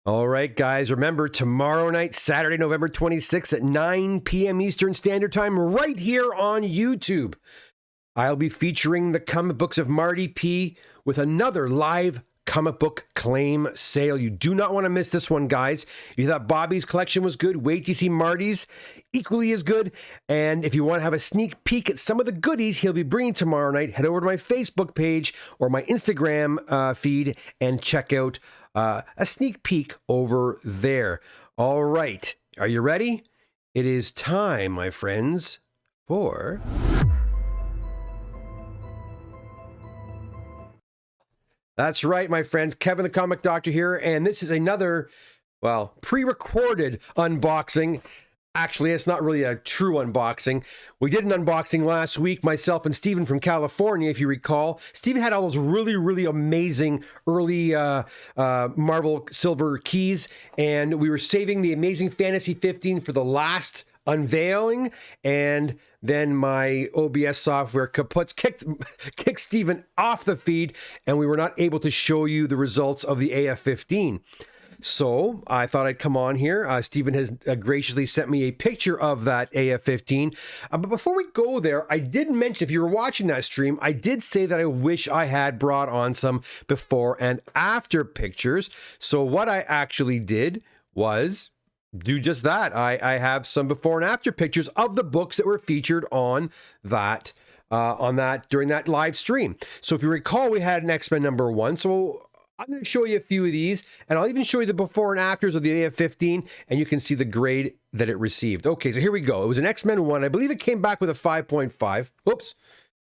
All right, guys, remember tomorrow night, Saturday, November 26th at 9 p.m. Eastern Standard Time, right here on YouTube. I'll be featuring the comic books of Marty P. with another live comic book claim sale. You do not want to miss this one, guys. If you thought Bobby's collection was good, wait to see Marty's, equally as good. And if you want to have a sneak peek at some of the goodies he'll be bringing tomorrow night, head over to my Facebook page or my Instagram feed and check out a sneak peek over there. All right. Are you ready? It is time, my friends, for... That's right, my friends. Kevin the Comic Doctor here, and this is another, well, pre-recorded unboxing. Actually, it's not really a true unboxing. We did an unboxing last week, myself and Steven from California, if you recall. Steven had all those really, really amazing early Marvel Silver keys, and we were saving the Amazing Fantasy 15 for the last unveiling, and then my OBS software kaputs kicked Steven off the feed, and we were not able to show you the results of the AF-15. So I thought I'd come on here. Steven has graciously sent me a picture of that AF-15. But before we go there, I did mention, if you were watching that stream, I did say that I wish I had brought on some before and after pictures. So what I actually did was do just that. I have some before and after pictures of the books that were featured on that during that live stream. So if you recall, we had an X-Men #1. So I'm going to show you a few of these, and I'll even show you the before and afters of the AF-15, and you can see the grade that it received. Okay, so here we go. It was an X-Men 1. I believe it came back with a 5.5. Oops. Is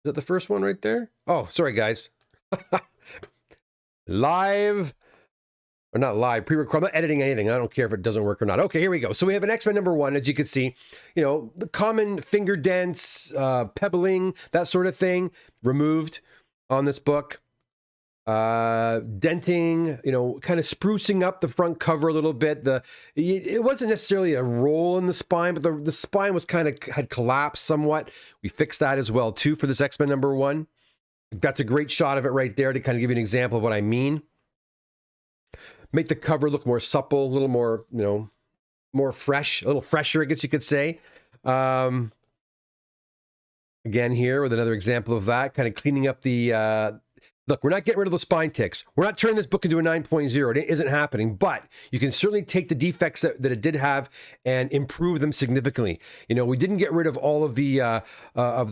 that the first one right there? Oh, sorry, guys. Live. Or not live, pre-record. I'm not editing anything. I don't care if it doesn't work or not. Okay, here we go. So we have an X-Men #1, as you can see. You know, the common finger dents, pebbling, that sort of thing, removed on this book. Denting, you know, kind of sprucing up the front cover a little bit. It wasn't necessarily a roll in the spine, but the spine was had collapsed somewhat. We fixed that as well, too, for this X-Men #1. That's a great shot of it right there to kind of give you an example of what I mean. Make the cover look more supple, a little more, you know, more fresh, a little fresher, I guess you could say. Again, here with another example of that, kind of cleaning up the... Look, we're not getting rid of the spine ticks. We're not turning this book into a 9.0. It isn't happening, but you can certainly take the defects that it did have and improve them significantly. You know, we didn't get rid of all of the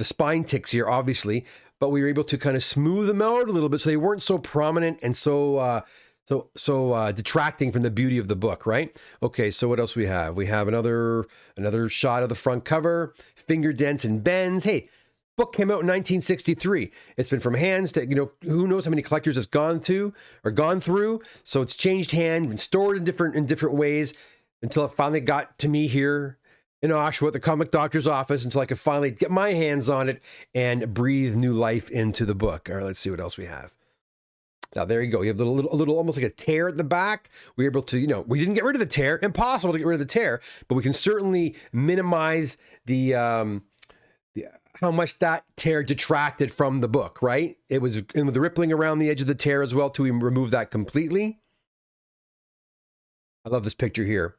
spine ticks here, obviously, but we were able to kind of smooth them out a little bit so they weren't so prominent and so detracting from the beauty of the book, right? Okay, so what else we have? We have another shot of the front cover, finger dents and bends. Hey, book came out in 1963. It's been from hands to, you know, who knows how many collectors it's gone through. So it's changed hand, been stored in different ways until it finally got to me here in Oshawa at the Comic Doctor's office, until I could finally get my hands on it and breathe new life into the book. All right, let's see what else we have. Now, there you go. You have a little, almost like a tear at the back. We were able to, you know, we didn't get rid of the tear. Impossible to get rid of the tear, but we can certainly minimize the how much that tear detracted from the book, right? It was, and with the rippling around the edge of the tear as well, to remove that completely. I love this picture here.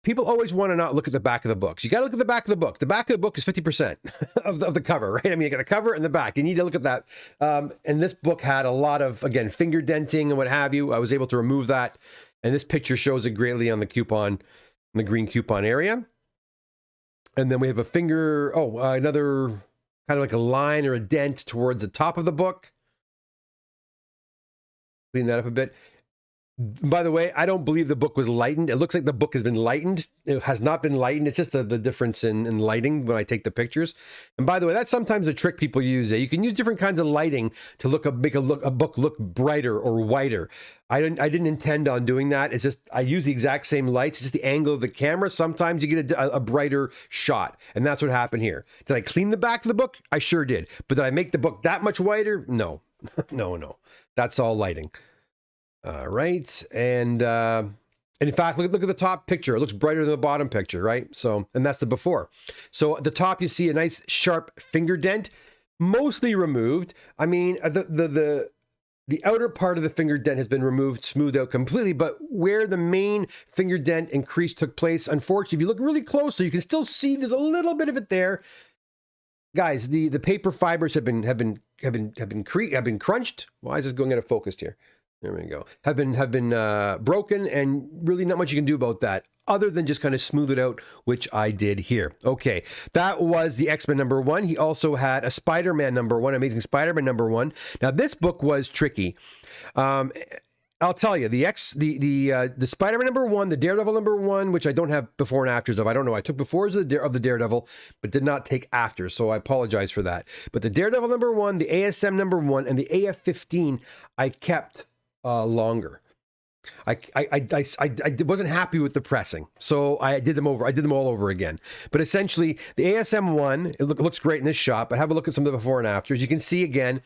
People always want to not look at the back of the books. You got to look at the back of the book. The back of the book is 50% of the cover, right? I mean, you got the cover and the back. You need to look at that. And this book had a lot of, again, finger denting and what have you. I was able to remove that. And this picture shows it greatly on the coupon, in the green coupon area. And then we have another kind of like a line or a dent towards the top of the book. Clean that up a bit. By the way, I don't believe the book was lightened. It looks like the book has been lightened. It has not been lightened. It's just the difference in lighting when I take the pictures. And by the way, that's sometimes a trick people use. You can use different kinds of lighting to make a book look brighter or whiter. I didn't intend on doing that. It's just I use the exact same lights. It's just the angle of the camera. Sometimes you get a brighter shot, and that's what happened here. Did I clean the back of the book? I sure did. But did I make the book that much whiter? No, no. That's all lighting. All right, and in fact, look at the top picture. It looks brighter than the bottom picture, right? So, and that's the before. So at the top, you see a nice sharp finger dent, mostly removed. I mean, the the outer part of the finger dent has been removed, smoothed out completely, but where the main finger dent and crease took place, unfortunately, if you look really closely, you can still see there's a little bit of it there. Guys, the paper fibers have been crunched. Why is this going out of focus here? There we go. Have been broken, and really not much you can do about that other than just kind of smooth it out, which I did here. Okay, that was the X-Men #1. He also had a Spider-Man #1, Amazing Spider-Man #1. Now this book was tricky. I'll tell you, the Spider-Man #1, the Daredevil #1, which I don't have before and afters of. I don't know. I took befores of the Daredevil, but did not take afters, so I apologize for that. But the Daredevil #1, the ASM #1, and the AF-15, I kept longer. I wasn't happy with the pressing, so I did them over. I did them all over again. But essentially, the ASM one, it looks great in this shot. But have a look at some of the before and afters. You can see again,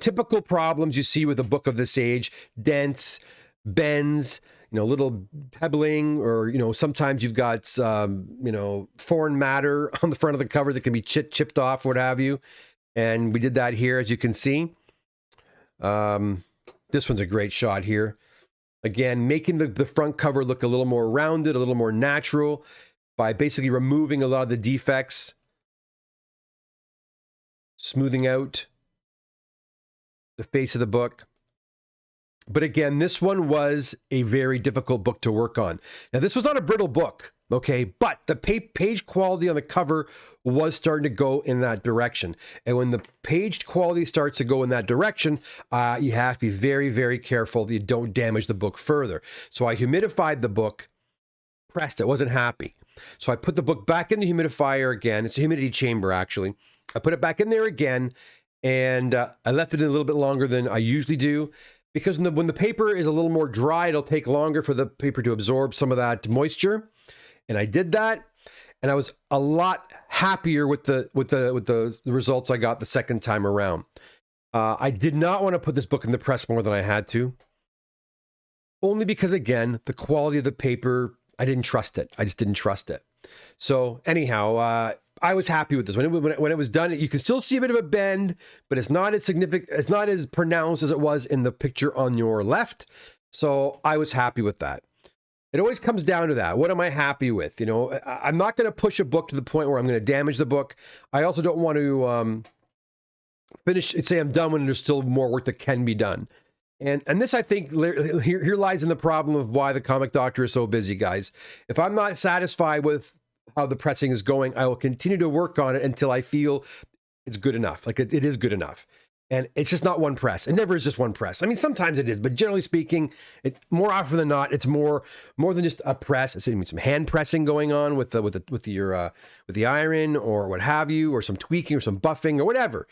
typical problems you see with a book of this age: dents, bends, little pebbling, or sometimes you've got foreign matter on the front of the cover that can be chipped off, what have you. And we did that here, as you can see. This one's a great shot here. Again, making the front cover look a little more rounded, a little more natural by basically removing a lot of the defects, smoothing out the face of the book. But again, this one was a very difficult book to work on. Now, this was not a brittle book, okay? But the page quality on the cover was starting to go in that direction. And when the page quality starts to go in that direction, you have to be very, very careful that you don't damage the book further. So I humidified the book, pressed it, wasn't happy. So I put the book back in the humidifier again. It's a humidity chamber, actually. I put it back in there again, and I left it in a little bit longer than I usually do. Because when the paper is a little more dry, it'll take longer for the paper to absorb some of that moisture. And I did that, and I was a lot happier with the results I got the second time around. I did not want to put this book in the press more than I had to, only because, again, the quality of the paper, I didn't trust it. I just didn't trust it. So anyhow, I was happy with this. When it was done, you can still see a bit of a bend, but it's not as significant, it's not as pronounced as it was in the picture on your left. So I was happy with that. It always comes down to that. What am I happy with? I'm not going to push a book to the point where I'm going to damage the book. I also don't want to finish and say I'm done when there's still more work that can be done. And this, I think, here lies in the problem of why the Comic Doctor is so busy, guys. If I'm not satisfied with how the pressing is going, I will continue to work on it until I feel it's good enough. Like it is good enough. And it's just not one press. It never is just one press. I mean, sometimes it is, but generally speaking, more often than not, it's more than just a press. It's some hand pressing going on with the iron or what have you, or some tweaking or some buffing or whatever.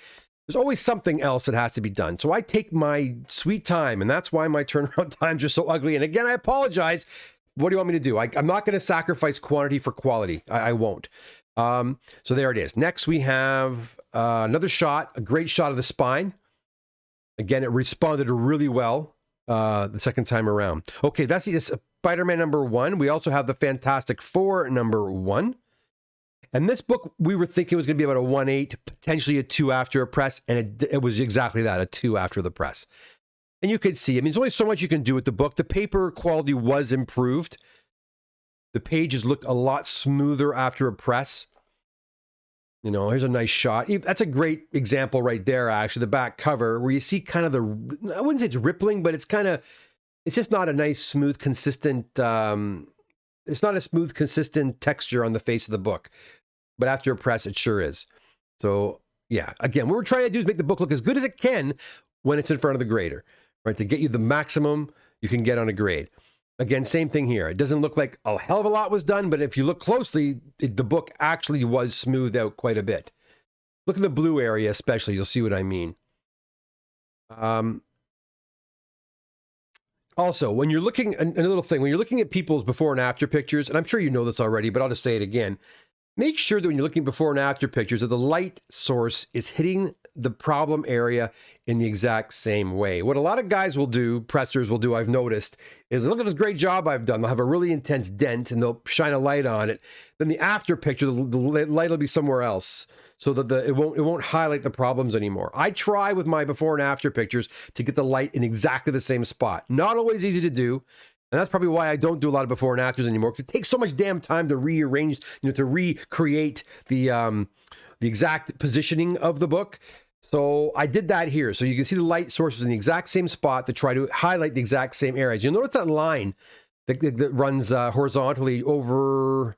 There's always something else that has to be done. So I take my sweet time, and that's why my turnaround times are so ugly. And again, I apologize. What do you want me to do? I'm not going to sacrifice quantity for quality. I won't. So there it is. Next, we have another shot, a great shot of the spine. Again, it responded really well the second time around. Okay, that's the Spider-Man #1. We also have the Fantastic Four #1. And this book, we were thinking was going to be about a 1.8, potentially a 2 after a press, and it was exactly that, a 2 after the press. And you could see, I mean, there's only so much you can do with the book. The paper quality was improved. The pages look a lot smoother after a press. Here's a nice shot. That's a great example right there, actually, the back cover, where you see kind of I wouldn't say it's rippling, but it's just not a nice, smooth, consistent, it's not a smooth, consistent texture on the face of the book. But after a press, it sure is. So, yeah, again, what we're trying to do is make the book look as good as it can when it's in front of the grader, right? To get you the maximum you can get on a grade. Again, same thing here. It doesn't look like a hell of a lot was done, but if you look closely, the book actually was smoothed out quite a bit. Look at the blue area especially, you'll see what I mean. Also, when you're looking, another little thing, when you're looking at people's before and after pictures, and I'm sure you know this already, but I'll just say it again, make sure that when you're looking before and after pictures that the light source is hitting the problem area in the exact same way. What a lot of guys will do, pressers will do, I've noticed, is look at this great job I've done. They'll have a really intense dent and they'll shine a light on it. Then the after picture, the light will be somewhere else. so that it won't highlight the problems anymore. I try with my before and after pictures to get the light in exactly the same spot. Not always easy to do. And that's probably why I don't do a lot of before and afters anymore, because it takes so much damn time to rearrange, to recreate the exact positioning of the book. So I did that here. So you can see the light sources in the exact same spot to try to highlight the exact same areas. You'll notice that line that runs horizontally over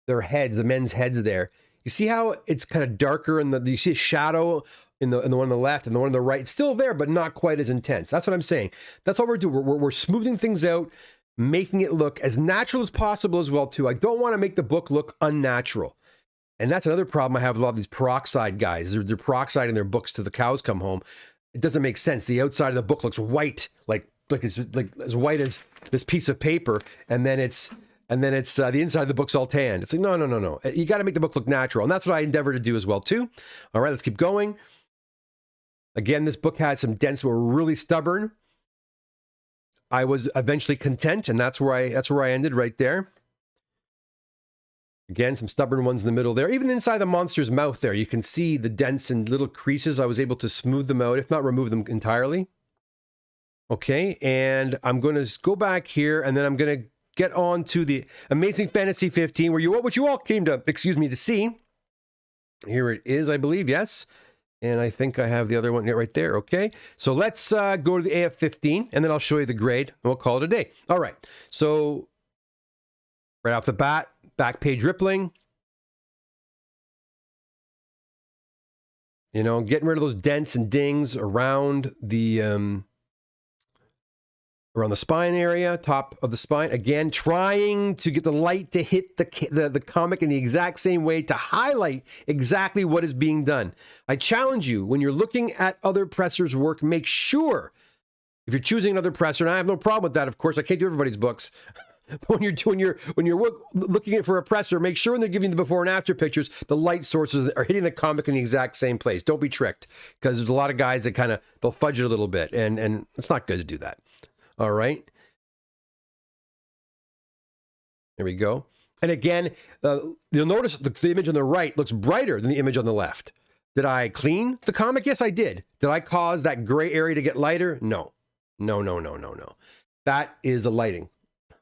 their heads, the men's heads there. You see how it's kind of darker, and you see a shadow in the one on the left and the one on the right. It's still there, but not quite as intense. That's what I'm saying. That's all we're doing. We're smoothing things out, making it look as natural as possible as well, too. I don't want to make the book look unnatural. And that's another problem I have with a lot of these peroxide guys. They're peroxide in their books till the cows come home. It doesn't make sense. The outside of the book looks white, like it's like as white as this piece of paper, and then it's the inside of the book's all tanned. It's like, no. You got to make the book look natural. And that's what I endeavor to do as well, too. All right, let's keep going. Again, this book had some dents that were really stubborn. I was eventually content, and that's where I ended right there. Again, some stubborn ones in the middle there. Even inside the monster's mouth there, you can see the dents and little creases. I was able to smooth them out, if not remove them entirely. Okay, and I'm going to go back here, and then I'm going to get on to the Amazing Fantasy 15, what you all came to, to see. Here it is, I believe, yes. And I think I have the other one right there, okay? So let's go to the AF15, and then I'll show you the grade, and we'll call it a day. All right, so right off the bat, back page rippling. Getting rid of those dents and dings around the spine area, top of the spine. Again, trying to get the light to hit the comic in the exact same way to highlight exactly what is being done. I challenge you, when you're looking at other pressers' work, make sure, if you're choosing another presser, and I have no problem with that, of course, I can't do everybody's books. But when you're looking for a presser, make sure when they're giving the before and after pictures, the light sources are hitting the comic in the exact same place. Don't be tricked, because there's a lot of guys that they'll fudge it a little bit, and it's not good to do that. All right. There we go. And again, you'll notice the image on the right looks brighter than the image on the left. Did I clean the comic? Yes, I did. Did I cause that gray area to get lighter? No. That is the lighting.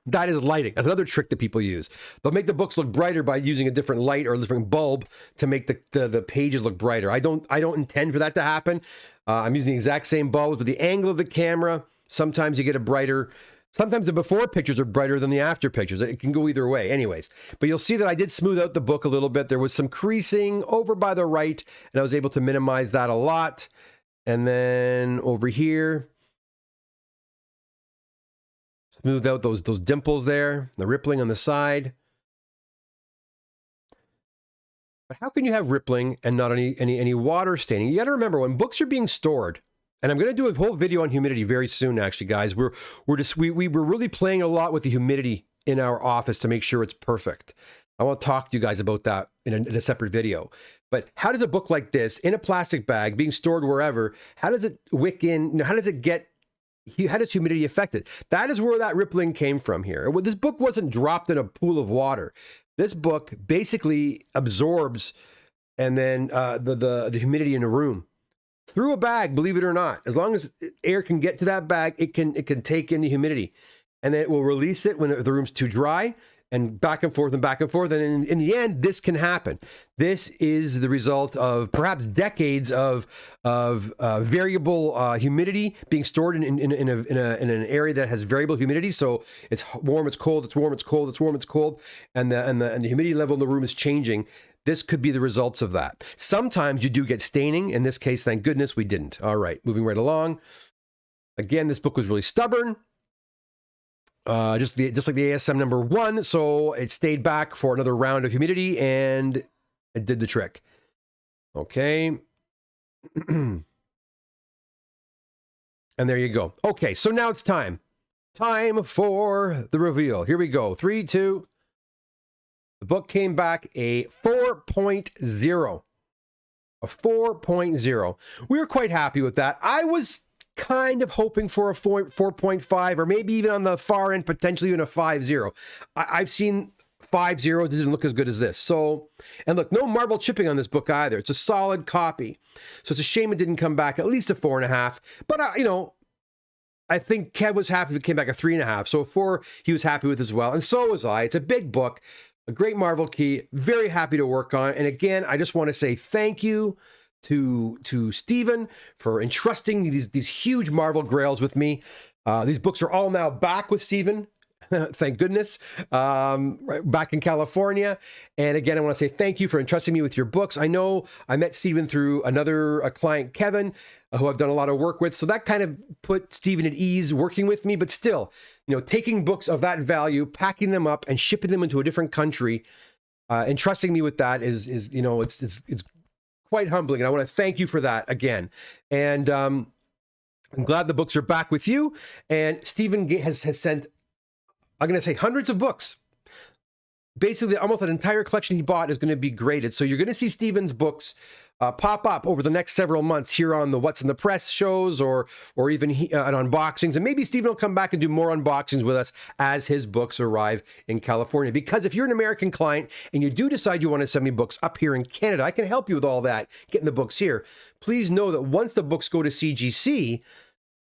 That is lighting. That's another trick that people use. They'll make the books look brighter by using a different light or a different bulb to make the pages look brighter. I don't intend for that to happen. I'm using the exact same bulbs, but the angle of the camera, sometimes you get a brighter, sometimes the before pictures are brighter than the after pictures. It can go either way. Anyways, but you'll see that I did smooth out the book a little bit. There was some creasing over by the right, and I was able to minimize that a lot. And then over here, smooth out those dimples there, the rippling on the side. But how can you have rippling and not any water staining? You got to remember, when books are being stored, and I'm going to do a whole video on humidity very soon, actually, guys. We're really playing a lot with the humidity in our office to make sure it's perfect. I want to talk to you guys about that in a separate video. But how does a book like this, in a plastic bag, being stored wherever, how does it wick in? How does humidity affect it? That is where that rippling came from here. This book wasn't dropped in a pool of water. This book basically absorbs and then the humidity in a room through a bag, believe it or not. As long as air can get to that bag, it can take in the humidity, and then it will release it when the room's too dry, and back and forth. And in the end, this can happen. This is the result of perhaps decades of variable humidity being stored in an area that has variable humidity. So it's warm, it's cold, it's warm, it's cold, it's warm, it's cold, and the humidity level in the room is changing. This could be the results of that. Sometimes you do get staining. In this case, thank goodness we didn't. All right, moving right along. Again, this book was really stubborn. Just like the ASM number 1, so it stayed back for another round of humidity, and it did the trick. Okay. And there you go. Okay, so now it's time. Time for the reveal. Here we go. 3, 2. The book came back a 4.0. A 4.0. We were quite happy with that. I was kind of hoping for a 4.5, or maybe even on the far end, potentially even a 5.0. I've seen 5 zeros. It didn't look as good as this. So, and look, no Marvel chipping on this book either. It's a solid copy. So it's a shame it didn't come back at least a 4.5. But, you know, I think Kev was happy if it came back a 3.5. So a 4 he was happy with as well. And so was I. It's a big book, a great Marvel key. Very happy to work on. And again, I just want to say thank you to Stephen for entrusting these huge Marvel grails with me. These books are all now back with Stephen. Thank goodness, back in California. And again, I want to say thank you for entrusting me with your books. I know I met Stephen through a client, Kevin, who I've done a lot of work with. So that kind of put Stephen at ease working with me. But still, you know, taking books of that value, packing them up and shipping them into a different country, and trusting me with that is you know, it's quite humbling. And I want to thank you for that again. And I'm glad the books are back with you. And Stephen has sent, I'm going to say, hundreds of books. Basically, almost an entire collection he bought is going to be graded. So you're going to see Stephen's books pop up over the next several months here on the What's in the Press shows or even on unboxings. And maybe Stephen will come back and do more unboxings with us as his books arrive in California. Because if you're an American client and you do decide you want to send me books up here in Canada, I can help you with all that, getting the books here. Please know that once the books go to CGC,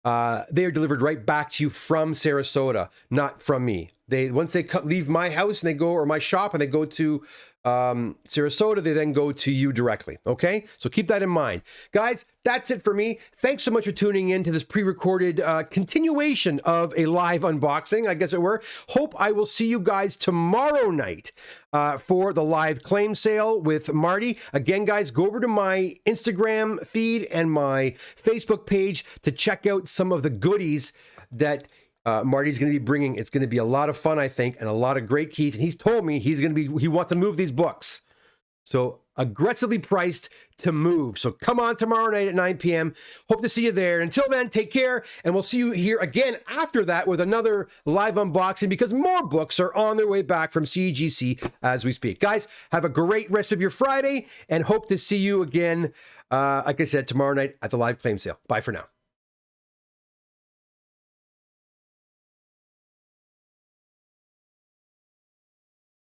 they are delivered right back to you from Sarasota, not from me. Once they leave my house and they go, or my shop, and they go to Sarasota, they then go to you directly. Okay, so keep that in mind, guys. That's it for me. Thanks so much for tuning in to this pre-recorded continuation of a live unboxing, I guess it were. Hope I will see you guys tomorrow night for the live claim sale with Marty. Again, guys, go over to my Instagram feed and my Facebook page to check out some of the goodies that Marty's going to be bringing. It's going to be a lot of fun, I think, and a lot of great keys. And he's told me he wants to move these books. So aggressively priced to move. So come on tomorrow night at 9 p.m. Hope to see you there. Until then, take care. And we'll see you here again after that with another live unboxing, because more books are on their way back from CGC as we speak. Guys, have a great rest of your Friday and hope to see you again, like I said, tomorrow night at the live claim sale. Bye for now.